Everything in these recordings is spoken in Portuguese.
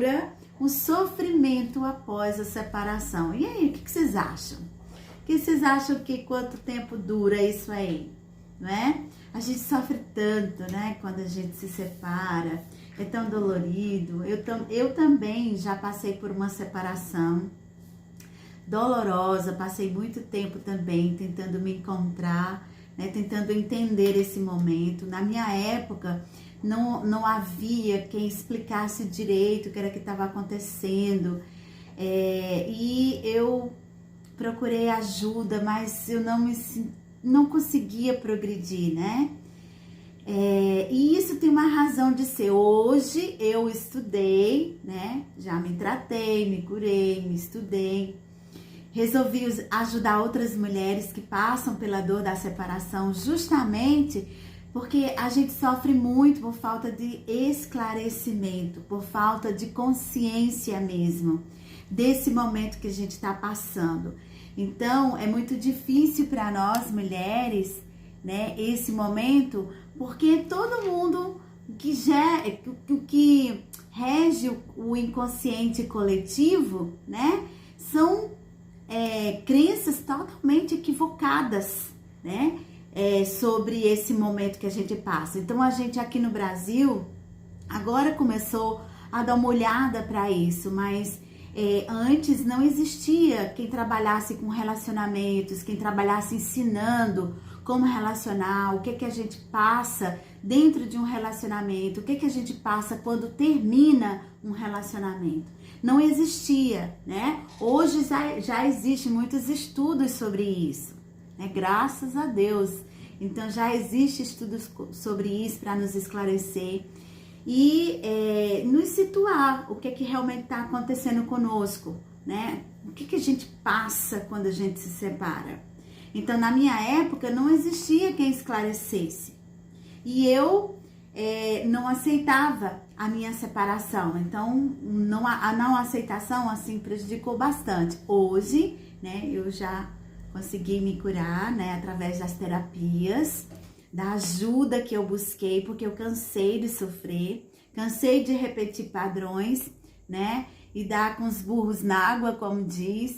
dura o sofrimento após a separação. E aí, o que vocês acham? O que vocês acham que quanto tempo dura isso aí? Não é? A gente sofre tanto, né? Quando a gente se separa, é tão dolorido. Eu também já passei por uma separação dolorosa, passei muito tempo também tentando me encontrar, né? Tentando entender esse momento. Na minha época, não havia quem explicasse direito o que era que estava acontecendo. E eu procurei ajuda, mas eu não conseguia progredir, né? E isso tem uma razão de ser. Hoje eu estudei, né? Já me tratei, me curei, me estudei. Resolvi ajudar outras mulheres que passam pela dor da separação, justamente porque a gente sofre muito por falta de esclarecimento, por falta de consciência mesmo desse momento que a gente está passando. Então, é muito difícil para nós mulheres, né, esse momento, porque todo mundo que rege o inconsciente coletivo, né, são crenças totalmente equivocadas, né, sobre esse momento que a gente passa. Então, a gente aqui no Brasil agora começou a dar uma olhada para isso, mas antes não existia quem trabalhasse com relacionamentos, quem trabalhasse ensinando como relacionar, o que a gente passa dentro de um relacionamento, o que a gente passa quando termina um relacionamento. Não existia, né? Hoje já existem muitos estudos sobre isso, né? Graças a Deus. Então já existe estudos sobre isso para nos esclarecer e nos situar o que realmente está acontecendo conosco, né? O que a gente passa quando a gente se separa. Então, na minha época, não existia quem esclarecesse. E eu não aceitava a minha separação. Então, a não aceitação, assim, prejudicou bastante. Hoje, né, eu já consegui me curar, né, através das terapias, da ajuda que eu busquei, porque eu cansei de sofrer, cansei de repetir padrões, né, e dar com os burros na água, como diz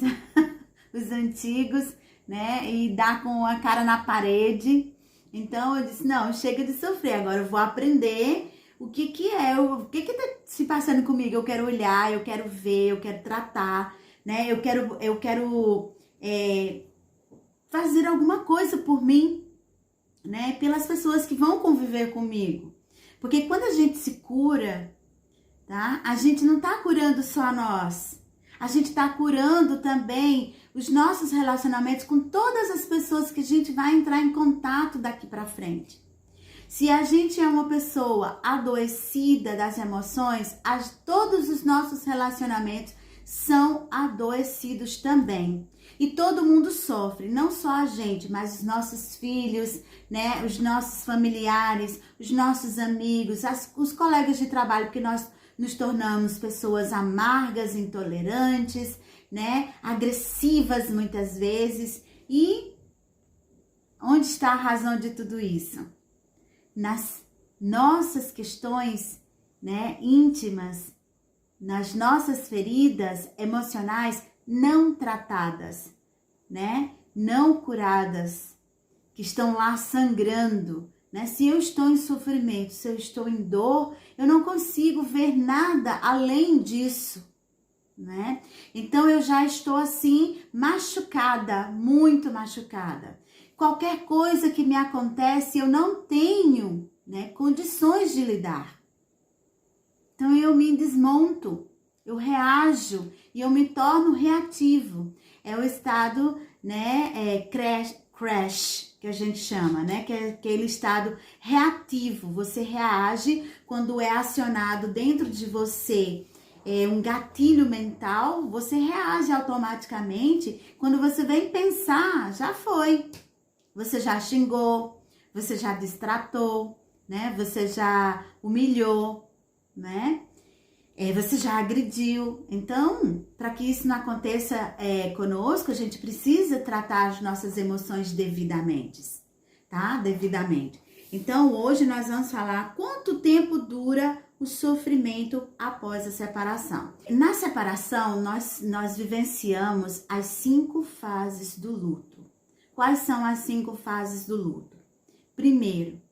os antigos, né, e dar com a cara na parede. Então eu disse, não, chega de sofrer, agora eu vou aprender o que tá se passando comigo. Eu quero olhar, eu quero ver, eu quero tratar, né, eu quero fazer alguma coisa por mim, né, pelas pessoas que vão conviver comigo. Porque quando a gente se cura, tá, a gente não tá curando só nós, a gente tá curando também os nossos relacionamentos com todas as pessoas que a gente vai entrar em contato daqui para frente. Se a gente é uma pessoa adoecida das emoções, todos os nossos relacionamentos são adoecidos também. E todo mundo sofre, não só a gente, mas os nossos filhos, né, os nossos familiares, os nossos amigos, os colegas de trabalho, porque nós nos tornamos pessoas amargas, intolerantes, né, agressivas muitas vezes. E onde está a razão de tudo isso? Nas nossas questões, né, íntimas, nas nossas feridas emocionais não tratadas, né, não curadas, que estão lá sangrando, né? Se eu estou em sofrimento, se eu estou em dor, eu não consigo ver nada além disso, né? Então eu já estou assim machucada, muito machucada. Qualquer coisa que me acontece, eu não tenho, né, condições de lidar. Então eu me desmonto, eu reajo e eu me torno reativo. É o estado, né, crash, que a gente chama, né, que é aquele estado reativo. Você reage quando é acionado dentro de você um gatilho mental, você reage automaticamente. Quando você vem pensar, já foi. Você já xingou, você já destratou, né, você já humilhou, né? Você já agrediu. Então, para que isso não aconteça conosco, a gente precisa tratar as nossas emoções devidamente, tá? Devidamente. Então, hoje nós vamos falar quanto tempo dura o sofrimento após a separação. Na separação, nós vivenciamos as 5 fases do luto. Quais são as 5 fases do luto? Primeiro,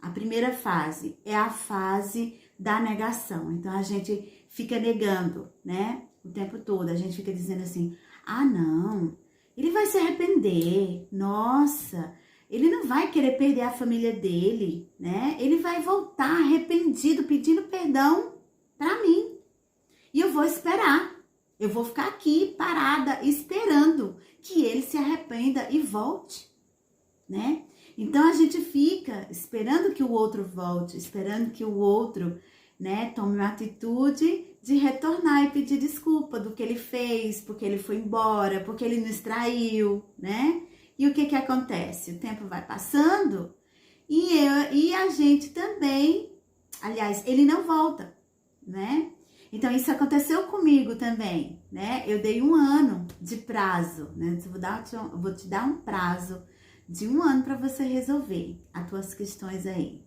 a primeira fase é a fase da negação. Então, a gente fica negando, né? O tempo todo. A gente fica dizendo assim, ah, não, ele vai se arrepender. Nossa, ele não vai querer perder a família dele, né? Ele vai voltar arrependido, pedindo perdão pra mim. E eu vou esperar. Eu vou ficar aqui parada, esperando que ele se arrependa e volte, né? Então, a gente fica esperando que o outro volte, esperando que o outro, né, tome uma atitude de retornar e pedir desculpa do que ele fez, porque ele foi embora, porque ele nos traiu, né? E o que acontece? O tempo vai passando e a gente também, aliás, ele não volta, né? Então, isso aconteceu comigo também, né? Eu dei 1 ano de prazo, né? Eu vou te dar um prazo de 1 ano para você resolver as tuas questões aí.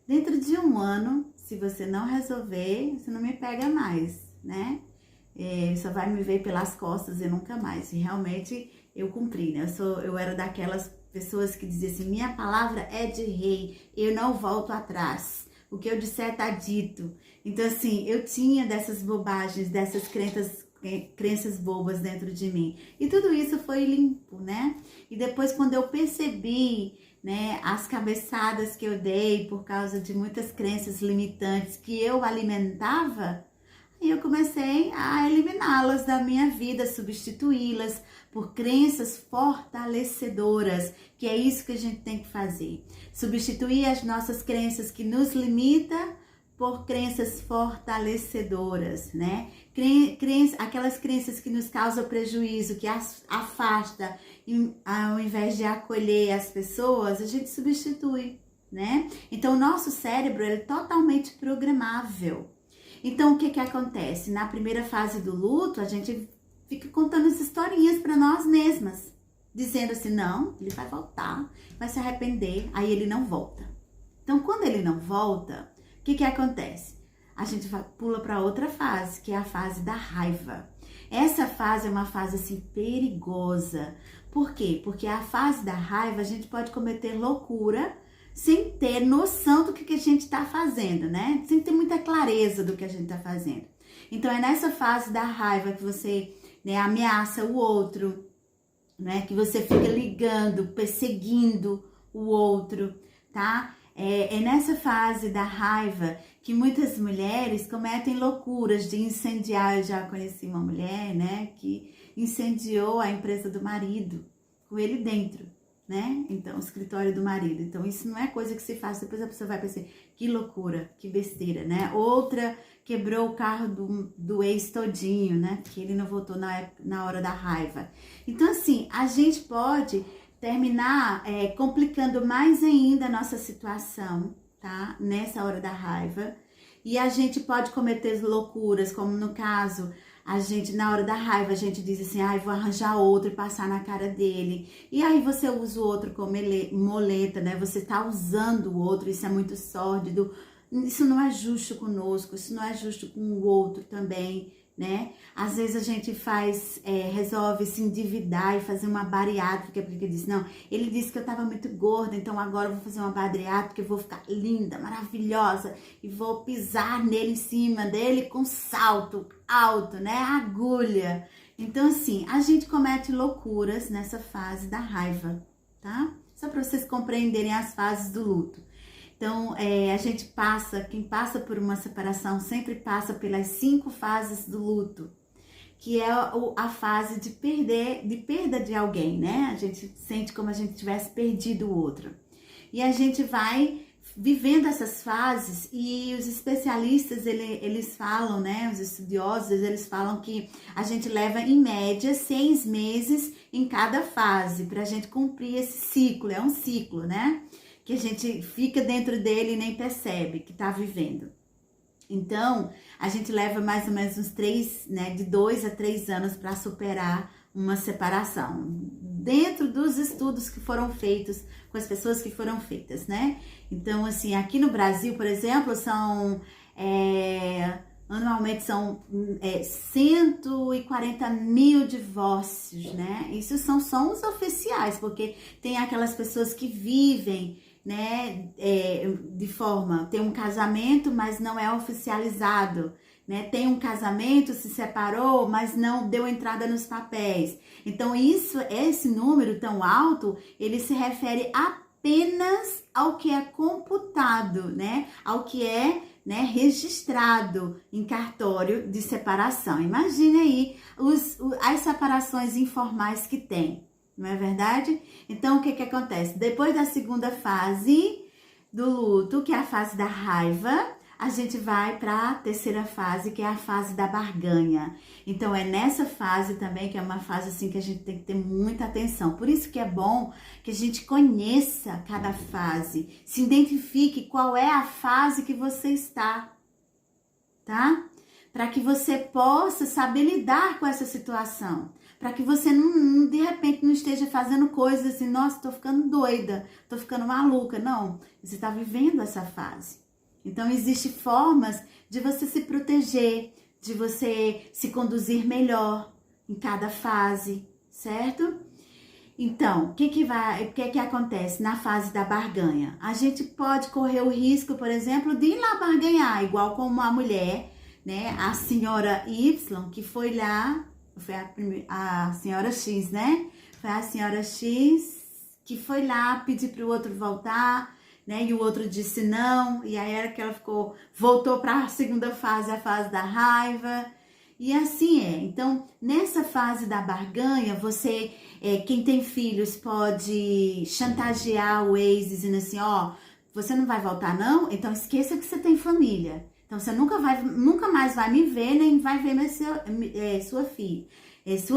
Dentro de 1 ano, se você não resolver, você não me pega mais, né? Só vai me ver pelas costas e nunca mais. E realmente eu cumpri, né? Eu era daquelas pessoas que diziam assim, minha palavra é de rei, eu não volto atrás. O que eu disser tá dito. Então, assim, eu tinha dessas bobagens, dessas crenças bobas dentro de mim. E tudo isso foi limpo, né? E depois, quando eu percebi, né, as cabeçadas que eu dei por causa de muitas crenças limitantes que eu alimentava, aí eu comecei a eliminá-las da minha vida, substituí-las por crenças fortalecedoras, que é isso que a gente tem que fazer. Substituir as nossas crenças que nos limitam por crenças fortalecedoras, né? Aquelas crenças que nos causam prejuízo, que afasta, ao invés de acolher as pessoas, a gente substitui, né? Então, o nosso cérebro ele é totalmente programável. Então, o que acontece? Na primeira fase do luto, a gente fica contando as historinhas para nós mesmas, dizendo assim, não, ele vai voltar, vai se arrepender, aí ele não volta. Então, quando ele não volta, o que acontece? A gente pula para outra fase, que é a fase da raiva. Essa fase é uma fase assim perigosa. Por quê? Porque a fase da raiva a gente pode cometer loucura sem ter noção do que a gente está fazendo, né? Sem ter muita clareza do que a gente está fazendo. Então é nessa fase da raiva que você, né, ameaça o outro, né? Que você fica ligando, perseguindo o outro, tá? É nessa fase da raiva que muitas mulheres cometem loucuras de incendiar. Eu já conheci uma mulher, né, que incendiou a empresa do marido, com ele dentro, né? Então, o escritório do marido. Então, isso não é coisa que se faz. Depois a pessoa vai pensar, que loucura, que besteira, né? Outra quebrou o carro do ex todinho, né? Porque ele não voltou na hora da raiva. Então, assim, a gente pode terminar complicando mais ainda a nossa situação, tá? Nessa hora da raiva. E a gente pode cometer loucuras, como no caso, a gente, na hora da raiva, a gente diz assim, vou arranjar outro e passar na cara dele. E aí você usa o outro como moleta, né? Você tá usando o outro, isso é muito sórdido. Isso não é justo conosco, isso não é justo com o outro também, né? Às vezes a gente resolve se endividar e fazer uma bariátrica, porque diz, não, ele disse que eu tava muito gorda, então agora eu vou fazer uma bariátrica, eu vou ficar linda, maravilhosa, e vou pisar nele, em cima dele, com salto alto, né, agulha. Então, assim, a gente comete loucuras nessa fase da raiva, tá? Só para vocês compreenderem as fases do luto. Então, a gente quem passa por uma separação sempre passa pelas 5 fases do luto, que é a fase de perda de alguém, né? A gente sente como a gente tivesse perdido o outro. E a gente vai vivendo essas fases e os especialistas, eles falam, né? Os estudiosos, eles falam que a gente leva, em média, 6 meses em cada fase para a gente cumprir esse ciclo. É um ciclo, né? Que a gente fica dentro dele e nem percebe que tá vivendo. Então, a gente leva mais ou menos uns 3, né, de 2 a 3 anos para superar uma separação. Dentro dos estudos que foram feitos, com as pessoas que foram feitas, né? Então, assim, aqui no Brasil, por exemplo, são Anualmente são 140 mil divórcios, né? Isso são só os oficiais, porque tem aquelas pessoas que vivem, né, tem um casamento, mas não é oficializado, né? Tem um casamento, se separou, mas não deu entrada nos papéis. Então, esse número tão alto, ele se refere apenas ao que é computado, né? Ao que é, né, registrado em cartório de separação. Imagine aí as separações informais que tem, não é verdade? Então, o que acontece? Depois da segunda fase do luto, que é a fase da raiva, a gente vai para a terceira fase, que é a fase da barganha. Então, é nessa fase também, que é uma fase assim que a gente tem que ter muita atenção. Por isso que é bom que a gente conheça cada fase, se identifique qual é a fase que você está, tá? Para que você possa saber lidar com essa situação. Para que você não, de repente, não esteja fazendo coisas assim, nossa, tô ficando doida, tô ficando maluca. Não, você está vivendo essa fase. Então, existem formas de você se proteger, de você se conduzir melhor em cada fase, certo? Então, o que acontece na fase da barganha? A gente pode correr o risco, por exemplo, de ir lá barganhar, igual como a mulher, né? A senhora Y, que foi lá, foi a senhora X, né? Foi a senhora X que foi lá pedir para o outro voltar, né? E o outro disse não, e aí era que ela voltou para a segunda fase, a fase da raiva, e assim é. Então, nessa fase da barganha, quem tem filhos pode chantagear o ex, dizendo assim, você não vai voltar não? Então esqueça que você tem família. Então você nunca mais vai me ver, nem vai ver sua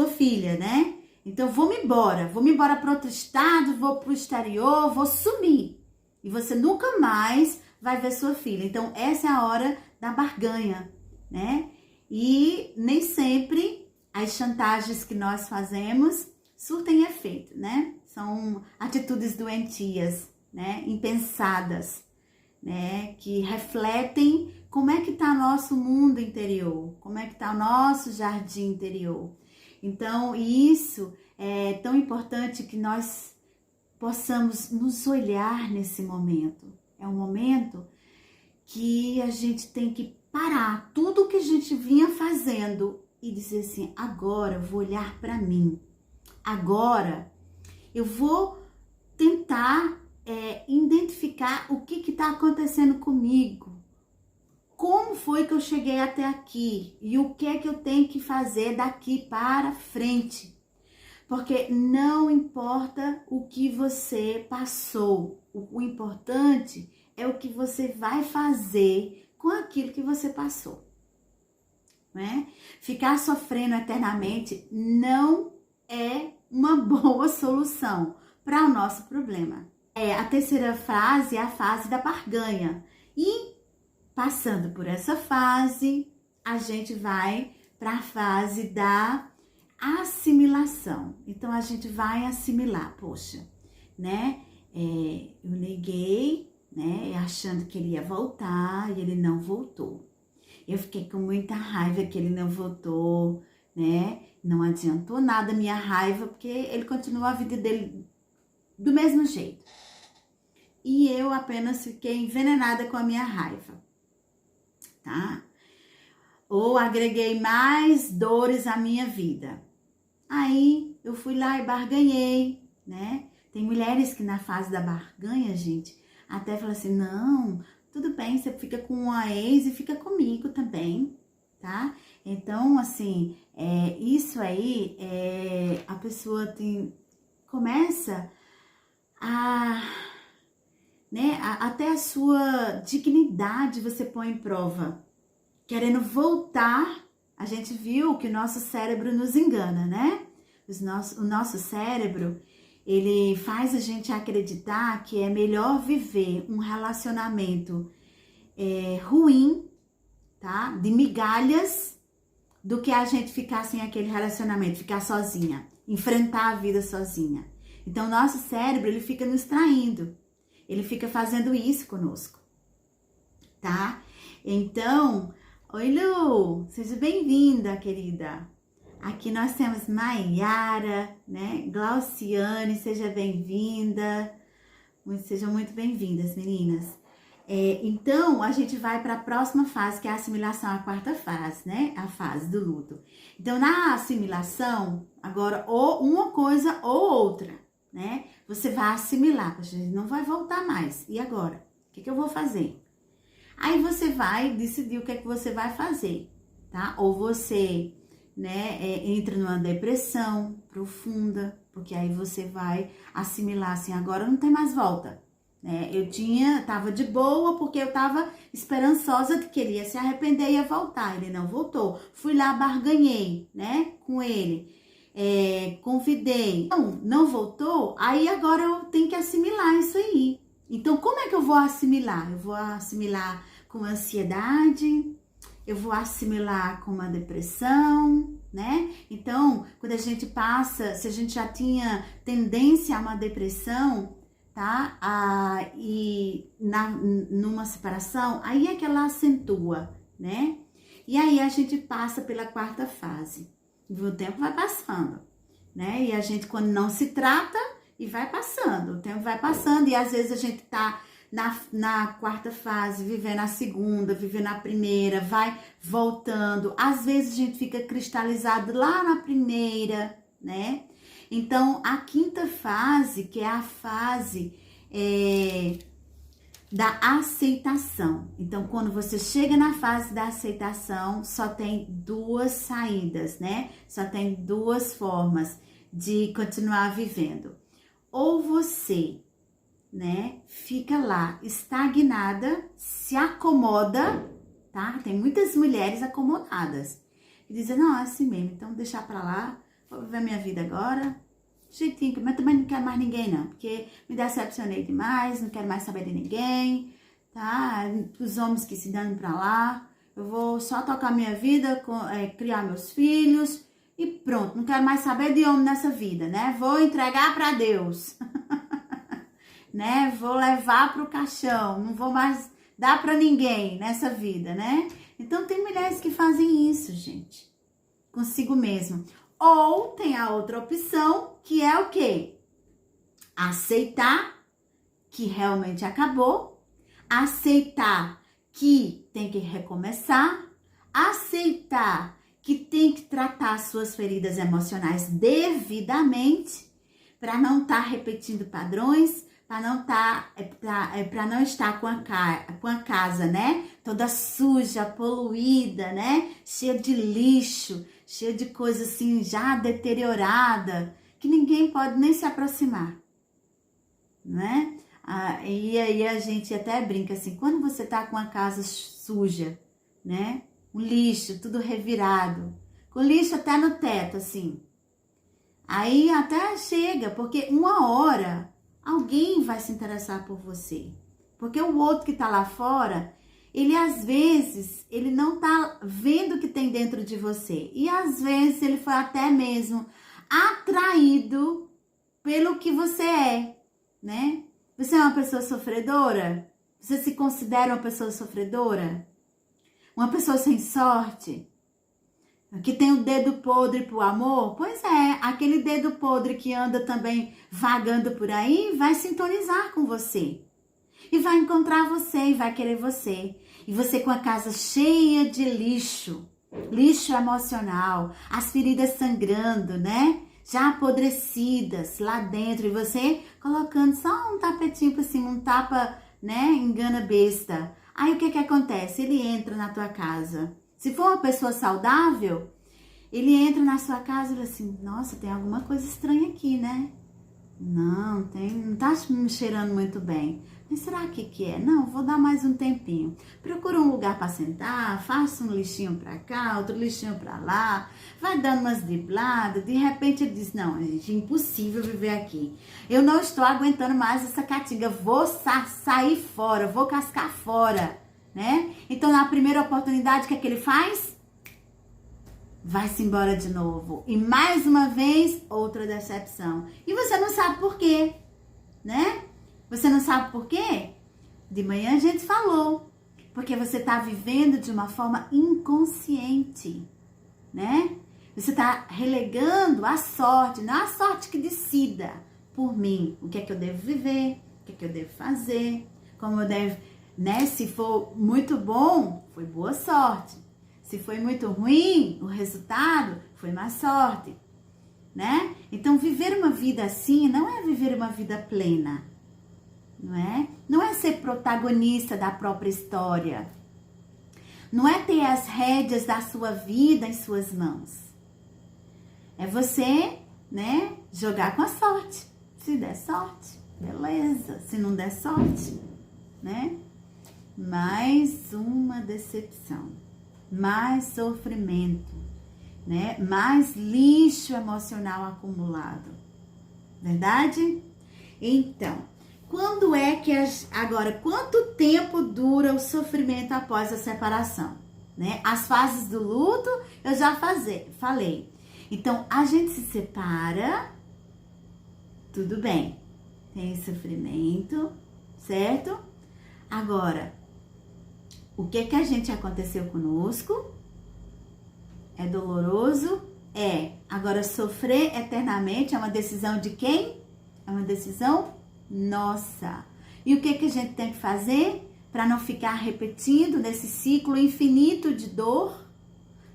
filha, né? Então vou-me embora para outro estado, vou para o exterior, vou sumir. E você nunca mais vai ver sua filha. Então, essa é a hora da barganha, né? E nem sempre as chantagens que nós fazemos surtem efeito, né? São atitudes doentias, né? Impensadas, né? Que refletem como é que está nosso mundo interior, como é que está o nosso jardim interior. Então, isso é tão importante que nós possamos nos olhar nesse momento. É um momento que a gente tem que parar tudo que a gente vinha fazendo e dizer assim, agora eu vou olhar para mim. Agora eu vou tentar identificar o que está acontecendo comigo. Como foi que eu cheguei até aqui? E o que é que eu tenho que fazer daqui para frente? Porque não importa o que você passou, o importante é o que você vai fazer com aquilo que você passou, né? Ficar sofrendo eternamente não é uma boa solução para o nosso problema. A terceira fase é a fase da barganha. E passando por essa fase, a gente vai para a fase da assimilação. Então, a gente vai assimilar, poxa, né? Eu neguei, né? Achando que ele ia voltar e ele não voltou. Eu fiquei com muita raiva que ele não voltou, né? Não adiantou nada a minha raiva, porque ele continuou a vida dele do mesmo jeito. E eu apenas fiquei envenenada com a minha raiva, tá? Ou agreguei mais dores à minha vida. Aí eu fui lá e barganhei, né? Tem mulheres que na fase da barganha, gente, até falam assim, não, tudo bem, você fica com a ex e fica comigo também, tá? Então, assim, isso aí, a pessoa começa né, até a sua dignidade você põe em prova, querendo voltar. A gente viu que o nosso cérebro nos engana, né? O nosso cérebro, ele faz a gente acreditar que é melhor viver um relacionamento ruim, tá? De migalhas, do que a gente ficar sem aquele relacionamento, ficar sozinha, enfrentar a vida sozinha. Então, o nosso cérebro, ele fica nos traindo. Ele fica fazendo isso conosco, tá? Então, oi Lu, seja bem-vinda, querida. Aqui nós temos Maiara, né? Glauciane, seja bem-vinda. Sejam muito bem-vindas, meninas. Então, a gente vai para a próxima fase, que é a assimilação, a quarta fase, né? A fase do luto. Então, na assimilação, agora, ou uma coisa ou outra, né? Você vai assimilar, a gente não vai voltar mais. E agora? O que eu vou fazer? Aí você vai decidir o que é que você vai fazer, tá? Ou você, né, entra numa depressão profunda, porque aí você vai assimilar assim, agora não tem mais volta, né? Tava de boa porque eu tava esperançosa de que ele ia se arrepender e ia voltar. Ele não voltou. Fui lá, barganhei, né, com ele. Convidei. Não voltou, aí agora eu tenho que assimilar isso aí. Então, como é que eu vou assimilar? Eu vou assimilar com ansiedade, eu vou assimilar com uma depressão, né? Então, quando a gente passa, se a gente já tinha tendência a uma depressão, tá? Numa separação, aí é que ela acentua, né? E aí a gente passa pela quarta fase. E o tempo vai passando, né? E a gente, quando não se trata, e vai passando, o tempo vai passando, e às vezes a gente tá na quarta fase, vivendo a segunda, vivendo a primeira, vai voltando. Às vezes a gente fica cristalizado lá na primeira, né? Então, a quinta fase, que é a fase da aceitação. Então, quando você chega na fase da aceitação, só tem duas saídas, né? Só tem duas formas de continuar vivendo. Ou você, né, fica lá estagnada, se acomoda, tá? Tem muitas mulheres acomodadas que dizem, não, é assim mesmo, então deixar pra lá, vou viver minha vida agora, jeitinho, mas também não quero mais ninguém não, porque me decepcionei demais, não quero mais saber de ninguém, tá? Os homens que se dão pra lá, eu vou só tocar minha vida, criar meus filhos e pronto, não quero mais saber de homem nessa vida, né? Vou entregar pra Deus. Né? Vou levar pro caixão, não vou mais dar para ninguém nessa vida, né? Então tem mulheres que fazem isso, gente, consigo mesmo. Ou tem a outra opção, que é o quê? Aceitar que realmente acabou, aceitar que tem que recomeçar, aceitar que tem que tratar suas feridas emocionais devidamente para não estar repetindo padrões, para não estar com a casa, né? Toda suja, poluída, né? Cheia de lixo, cheia de coisa assim já deteriorada, que ninguém pode nem se aproximar, né? E aí a gente até brinca assim, quando você tá com a casa suja, né? Um lixo, tudo revirado, com lixo até no teto, assim. Aí até chega, porque uma hora alguém vai se interessar por você. Porque o outro que tá lá fora, ele às vezes, ele não tá vendo o que tem dentro de você. E às vezes ele foi até mesmo atraído pelo que você é, né? Você é uma pessoa sofredora? Você se considera uma pessoa sofredora? Uma pessoa sem sorte? Que tem o dedo podre pro amor? Pois é, aquele dedo podre que anda também vagando por aí vai sintonizar com você. E vai encontrar você e vai querer você. E você com a casa cheia de lixo, lixo emocional, as feridas sangrando, né? Já apodrecidas lá dentro. E você colocando só um tapetinho por cima, um tapa, né? Engana besta. Aí o que acontece? Ele entra na tua casa. Se for uma pessoa saudável, ele entra na sua casa e fala assim, nossa, tem alguma coisa estranha aqui, né? Não tá me cheirando muito bem. Mas será que é? Não, vou dar mais um tempinho. Procura um lugar para sentar, faça um lixinho para cá, outro lixinho para lá, vai dando umas dribladas, de repente ele diz, não, gente, é impossível viver aqui. Eu não estou aguentando mais essa caatinga, vou sair fora, vou cascar fora. Né? Então, na primeira oportunidade, o que é que ele faz? Vai-se embora de novo. E mais uma vez, outra decepção. E você não sabe por quê, né? Você não sabe por quê? De manhã a gente falou Porque você está vivendo de uma forma inconsciente, né? Você está relegando a sorte, não a sorte que decida por mim. O que é que eu devo viver, o que é que eu devo fazer, como eu devo, né? Se for muito bom, foi boa sorte. Se foi muito ruim, o resultado foi má sorte, né? Então, viver uma vida assim não é viver uma vida plena, não é? Não é ser protagonista da própria história. Não é ter as rédeas da sua vida em suas mãos. É você, né, jogar com a sorte. Se der sorte, beleza. Se não der sorte, né? Mais uma decepção. Mais sofrimento, né? Mais lixo emocional acumulado. Verdade? Então, quando é que agora, quanto tempo dura o sofrimento após a separação, né? As fases do luto eu já falei. Então, a gente se separa, tudo bem. Tem sofrimento, certo? Agora, o que a gente aconteceu conosco? É doloroso? É. Agora, sofrer eternamente é uma decisão de quem? É uma decisão nossa. E o que a gente tem que fazer para não ficar repetindo nesse ciclo infinito de dor?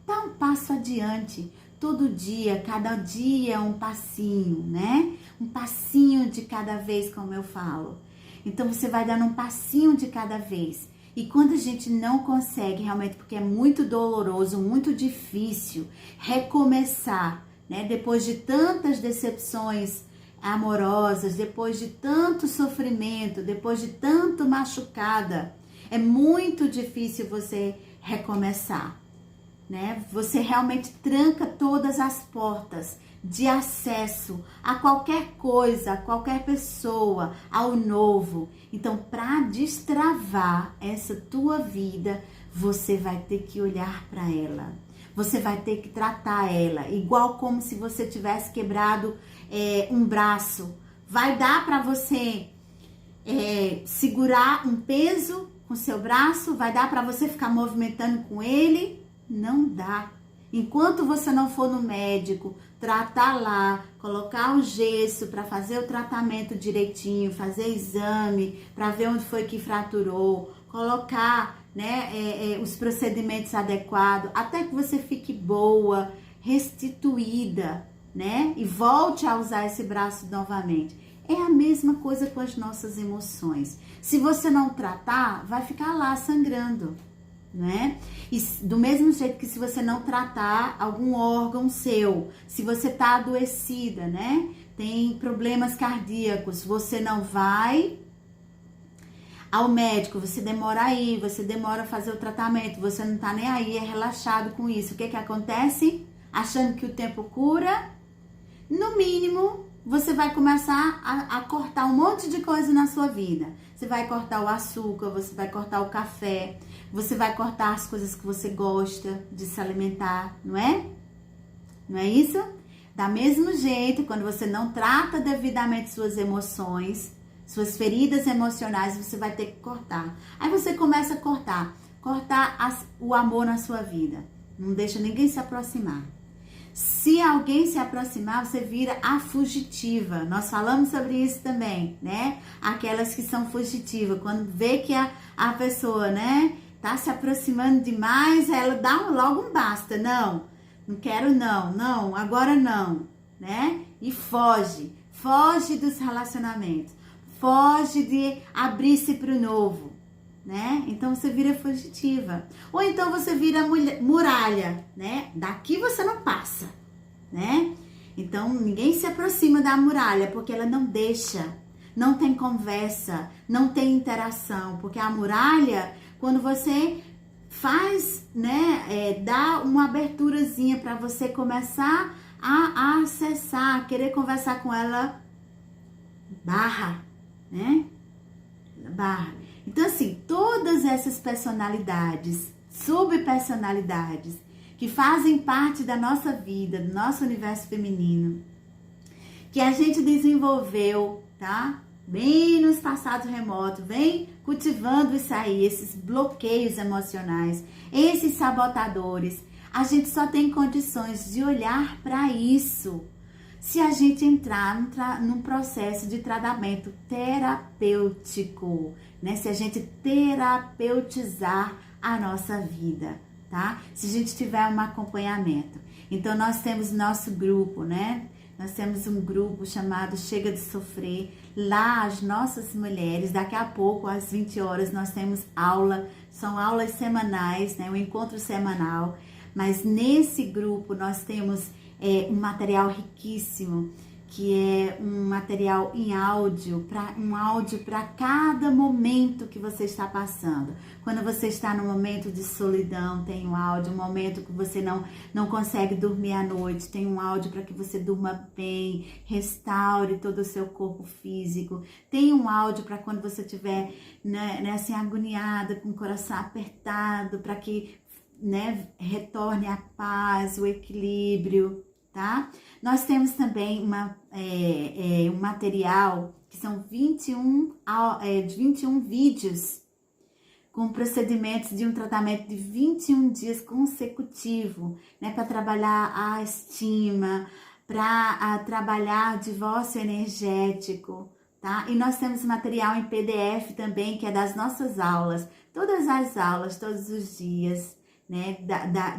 Dá um passo adiante. Todo dia, cada dia é um passinho, né? Um passinho de cada vez, como eu falo. Então, você vai dando um passinho de cada vez. E quando a gente não consegue realmente, porque é muito doloroso, muito difícil recomeçar, né? Depois de tantas decepções amorosas, depois de tanto sofrimento, depois de tanto machucada, é muito difícil você recomeçar, né? Você realmente tranca todas as portas de acesso a qualquer coisa, a qualquer pessoa, ao novo. Então, para destravar essa tua vida, você vai ter que olhar para ela. Você vai ter que tratar ela, igual como se você tivesse quebrado um braço. Vai dar para você segurar um peso com seu braço? Vai dar para você ficar movimentando com ele? Não dá. Enquanto você não for no médico, tratar lá, colocar o gesso para fazer o tratamento direitinho, fazer exame para ver onde foi que fraturou, colocar, né, os procedimentos adequados, até que você fique boa, restituída, né, e volte a usar esse braço novamente. É a mesma coisa com as nossas emoções. Se você não tratar, vai ficar lá sangrando, né? E do mesmo jeito que se você não tratar algum órgão seu, se você tá adoecida, né? Tem problemas cardíacos, você não vai ao médico, você demora aí, você demora a fazer o tratamento, você não tá nem aí, é relaxado com isso. O que que acontece? Achando que o tempo cura, no mínimo, você vai começar a cortar um monte de coisa na sua vida. Você vai cortar o açúcar, você vai cortar o café, você vai cortar as coisas que você gosta de se alimentar, não é? Não é isso? Da mesmo jeito, quando você não trata devidamente suas emoções, suas feridas emocionais, você vai ter que cortar. Aí você começa a cortar o amor na sua vida. Não deixa ninguém se aproximar. Se alguém se aproximar, você vira a fugitiva. Nós falamos sobre isso também, né? Aquelas que são fugitivas. Quando vê que a pessoa, né, tá se aproximando demais, ela dá logo um basta. Não quero não, agora não, né? E foge dos relacionamentos. Foge de abrir-se para o novo, né? Então você vira fugitiva. Ou então você vira muralha, né? Daqui você não passa, né? Então ninguém se aproxima da muralha porque ela não deixa, não tem conversa, não tem interação. Porque a muralha, quando você faz, né? Dá uma aberturazinha para você começar a acessar, querer conversar com ela, barra, né? Barra. Então, assim, todas essas personalidades, subpersonalidades, que fazem parte da nossa vida, do nosso universo feminino, que a gente desenvolveu, tá? bem nos passados remotos, vem cultivando isso aí, esses bloqueios emocionais, esses sabotadores. A gente só tem condições de olhar para isso se a gente entrar num processo de tratamento terapêutico, né? Se a gente terapeutizar a nossa vida, tá? Se a gente tiver um acompanhamento. Então, nós temos nosso grupo, né? Nós temos um grupo chamado Chega de Sofrer. Lá, as nossas mulheres, daqui a pouco, às 20 horas, nós temos aula. São aulas semanais, né? Um encontro semanal. Mas nesse grupo, nós temos um material riquíssimo, que é um material em áudio, um áudio para cada momento que você está passando. Quando você está no momento de solidão, tem um áudio. Um momento que você não consegue dormir à noite, tem um áudio para que você durma bem, restaure todo o seu corpo físico. Tem um áudio para quando você estiver, né, assim, agoniada, com o coração apertado, para que, né, retorne a paz, o equilíbrio, tá? Nós temos também um material que são 21 vídeos com procedimentos de um tratamento de 21 dias consecutivo, né? Para trabalhar a estima, para trabalhar divórcio energético, tá? E nós temos material em PDF também, que é das nossas aulas, todas as aulas, todos os dias, né,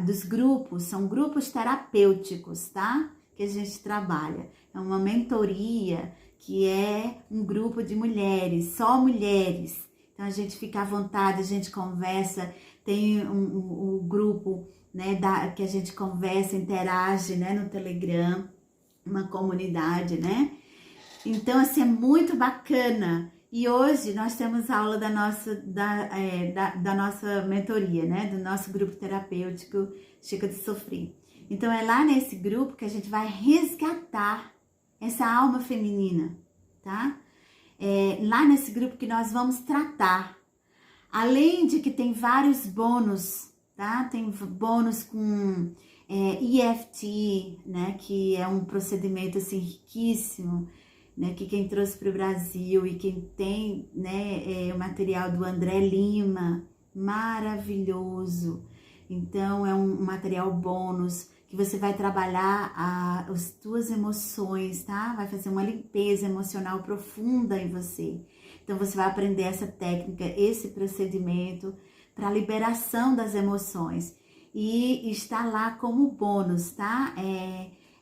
dos grupos, são grupos terapêuticos, tá? Que a gente trabalha. É uma mentoria que é um grupo de mulheres, só mulheres. Então a gente fica à vontade, a gente conversa, tem um grupo, né, que a gente conversa, interage, né, no Telegram, uma comunidade, né? Então, assim, é muito bacana. E hoje nós temos aula da nossa mentoria, né? Do nosso grupo terapêutico Chega de Sofrer. Então é lá nesse grupo que a gente vai resgatar essa alma feminina, tá? É lá nesse grupo que nós vamos tratar. Além de que tem vários bônus, tá? Tem bônus com EFT, né? Que é um procedimento assim riquíssimo, né, que quem trouxe para o Brasil e quem tem, né, o material do André Lima, maravilhoso. Então é um material bônus que você vai trabalhar as tuas emoções, tá? Vai fazer uma limpeza emocional profunda em você. Então você vai aprender essa técnica, esse procedimento para liberação das emoções. E está lá como bônus, tá?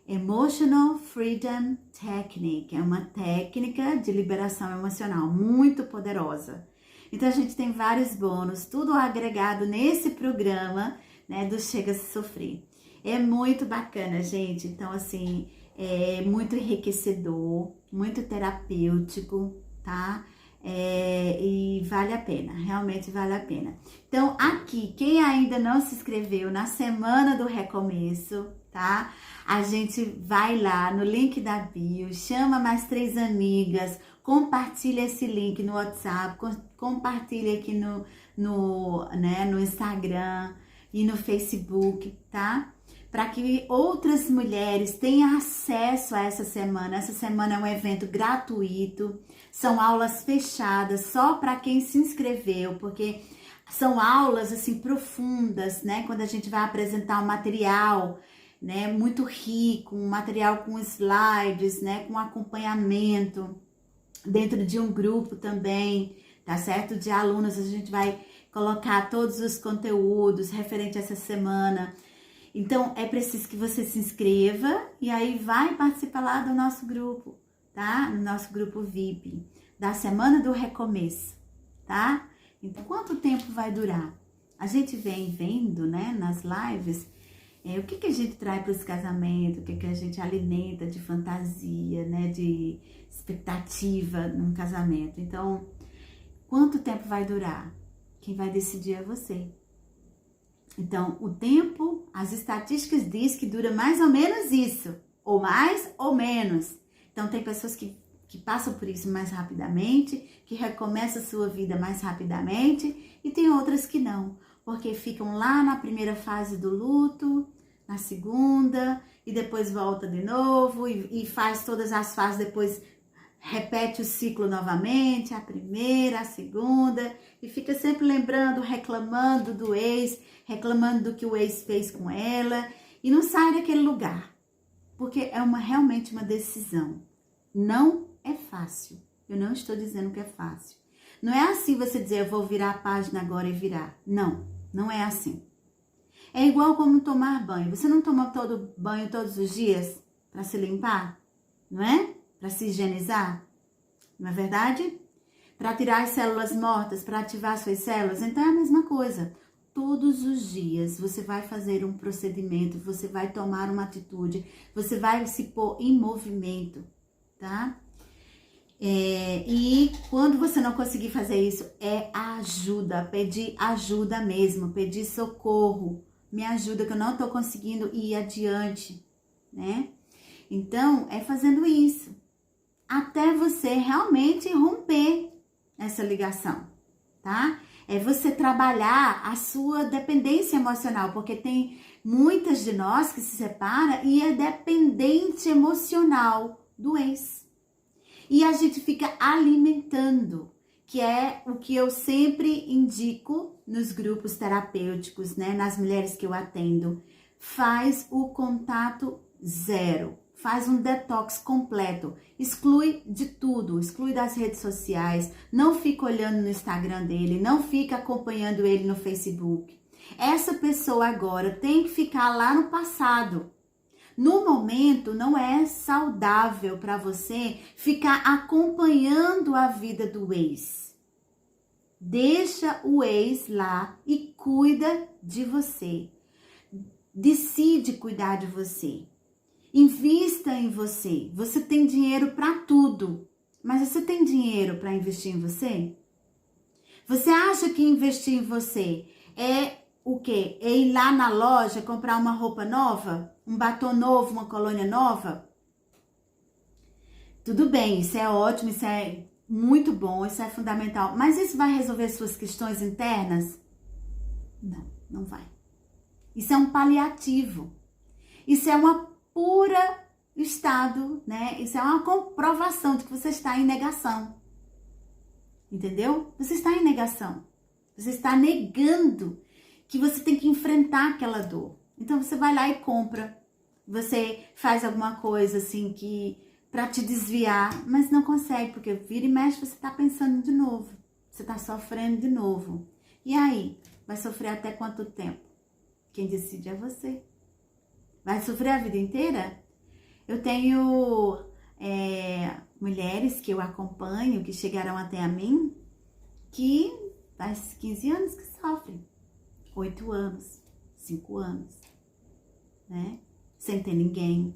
Emotional Freedom Technique, é uma técnica de liberação emocional muito poderosa. Então a gente tem vários bônus, tudo agregado nesse programa, né, do Chega a Sofrer. É muito bacana, gente. Então, assim, é muito enriquecedor, muito terapêutico, tá? E vale a pena, realmente vale a pena. Então, aqui, quem ainda não se inscreveu na Semana do Recomeço, tá? A gente vai lá no link da bio, chama mais 3 amigas, compartilha esse link no WhatsApp, compartilha aqui no Instagram e no Facebook, tá? Para que outras mulheres tenham acesso a essa semana. Essa semana é um evento gratuito, são aulas fechadas só para quem se inscreveu, porque são aulas assim profundas, né? Quando a gente vai apresentar um material, né, muito rico, um material com slides, né, com acompanhamento dentro de um grupo também, tá certo? De alunos, a gente vai colocar todos os conteúdos referente a essa semana. Então, é preciso que você se inscreva e aí vai participar lá do nosso grupo, tá? No nosso grupo VIP, da Semana do Recomeço, tá? Então, quanto tempo vai durar? A gente vem vendo, né, nas lives, o que a gente traz para os casamentos, o que a gente alimenta de fantasia, né, de expectativa num casamento. Então, quanto tempo vai durar? Quem vai decidir é você. Então, o tempo, as estatísticas dizem que dura mais ou menos isso, ou mais ou menos. Então, tem pessoas que passam por isso mais rapidamente, que recomeçam a sua vida mais rapidamente, e tem outras que não, porque ficam lá na primeira fase do luto, na segunda, e depois volta de novo, e faz todas as fases, depois repete o ciclo novamente, a primeira, a segunda, e fica sempre lembrando, reclamando do ex, reclamando do que o ex fez com ela, e não sai daquele lugar, porque é realmente uma decisão. Não é fácil, eu não estou dizendo que é fácil. Não é assim você dizer, eu vou virar a página agora e virar. Não, não é assim. É igual como tomar banho. Você não toma banho todos os dias para se limpar? Não é? Para se higienizar? Não é verdade? Para tirar as células mortas, para ativar suas células? Então é a mesma coisa. Todos os dias você vai fazer um procedimento, você vai tomar uma atitude, você vai se pôr em movimento, tá? E quando você não conseguir fazer isso, é ajuda, pedir ajuda mesmo, pedir socorro. Me ajuda que eu não tô conseguindo ir adiante, né? Então, é fazendo isso, até você realmente romper essa ligação, tá? É você trabalhar a sua dependência emocional, porque tem muitas de nós que se separam e é dependente emocional do ex. E a gente fica alimentando, que é o que eu sempre indico nos grupos terapêuticos, né? Nas mulheres que eu atendo. Faz o contato zero. Faz um detox completo. Exclui de tudo. Exclui das redes sociais. Não fica olhando no Instagram dele. Não fica acompanhando ele no Facebook. Essa pessoa agora tem que ficar lá no passado. No momento, não é saudável para você ficar acompanhando a vida do ex. Deixa o ex lá e cuida de você. Decide cuidar de você. Invista em você. Você tem dinheiro para tudo, mas você tem dinheiro para investir em você? Você acha que investir em você é o quê? É ir lá na loja comprar uma roupa nova? Um batom novo, uma colônia nova? Tudo bem, isso é ótimo, isso é muito bom, isso é fundamental. Mas isso vai resolver suas questões internas? Não, não vai. Isso é um paliativo. Isso é uma pura estado, né? Isso é uma comprovação de que você está em negação. Entendeu? Você está em negação. Você está negando que você tem que enfrentar aquela dor. Então você vai lá e compra. Você faz alguma coisa assim que para te desviar, mas não consegue, porque vira e mexe você está pensando de novo. Você está sofrendo de novo. E aí? Vai sofrer até quanto tempo? Quem decide é você. Vai sofrer a vida inteira? Eu tenho mulheres que eu acompanho, que chegaram até a mim, que faz 15 anos que sofrem. 8 anos, 5 anos, né? Sem ter ninguém,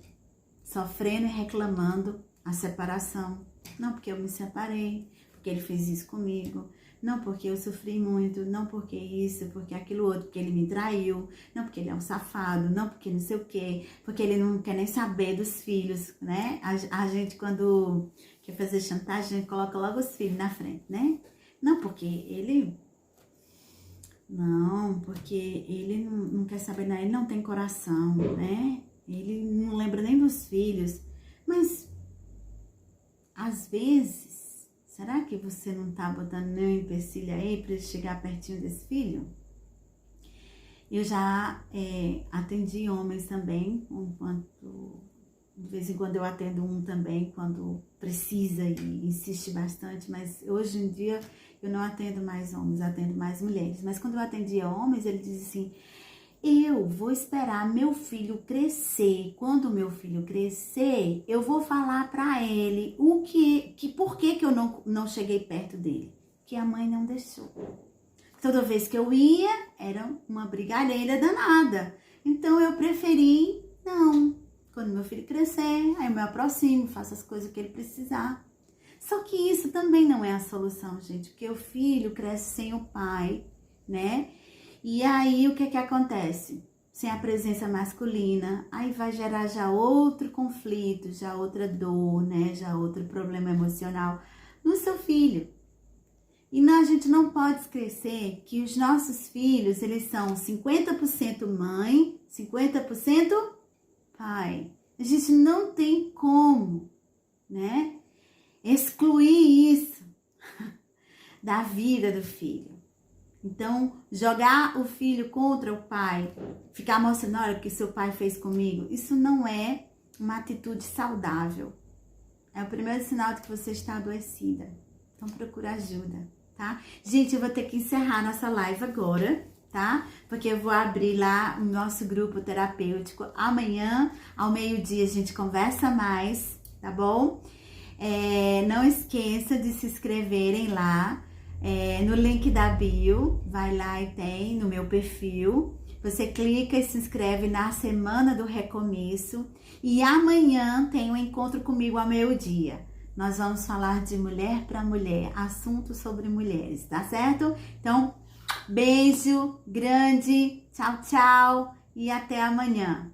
sofrendo e reclamando a separação. Não porque eu me separei, porque ele fez isso comigo. Não porque eu sofri muito, não porque isso, porque aquilo outro, porque ele me traiu. Não porque ele é um safado, não porque não sei o quê, porque ele não quer nem saber dos filhos, né? A gente quando quer fazer chantagem, a gente coloca logo os filhos na frente, né? Não porque ele... Não, porque ele não quer saber, não, ele não tem coração, né? Ele não lembra nem dos filhos. Mas, às vezes, será que você não tá botando nenhum empecilho aí para ele chegar pertinho desse filho? Eu já atendi homens também, de vez em quando eu atendo um também, quando precisa e insiste bastante, mas hoje em dia eu não atendo mais homens, atendo mais mulheres. Mas quando eu atendia homens, ele dizia assim, eu vou esperar meu filho crescer. Quando meu filho crescer, eu vou falar pra ele por que eu não cheguei perto dele. Que a mãe não deixou. Toda vez que eu ia, era uma brigalheira danada. Então eu preferi não. Quando meu filho crescer, aí eu me aproximo, faço as coisas que ele precisar. Só que isso também não é a solução, gente, porque o filho cresce sem o pai, né? E aí o que acontece? Sem a presença masculina, aí vai gerar já outro conflito, já outra dor, né? Já outro problema emocional no seu filho. E a gente não pode esquecer que os nossos filhos, eles são 50% mãe, 50% pai. A gente não tem como, né? excluir isso da vida do filho. Então, jogar o filho contra o pai, ficar mostrando, olha o que seu pai fez comigo, isso não é uma atitude saudável. É o primeiro sinal de que você está adoecida. Então, procura ajuda, tá? Gente, eu vou ter que encerrar nossa live agora, tá? Porque eu vou abrir lá o nosso grupo terapêutico. Amanhã, ao meio-dia, a gente conversa mais, tá bom? Não esqueça de se inscreverem lá. No link da bio, vai lá e tem no meu perfil. Você clica e se inscreve na Semana do Recomeço. E amanhã tem um encontro comigo ao meio-dia. Nós vamos falar de mulher para mulher, assuntos sobre mulheres, tá certo? Então, beijo grande, tchau, tchau e até amanhã.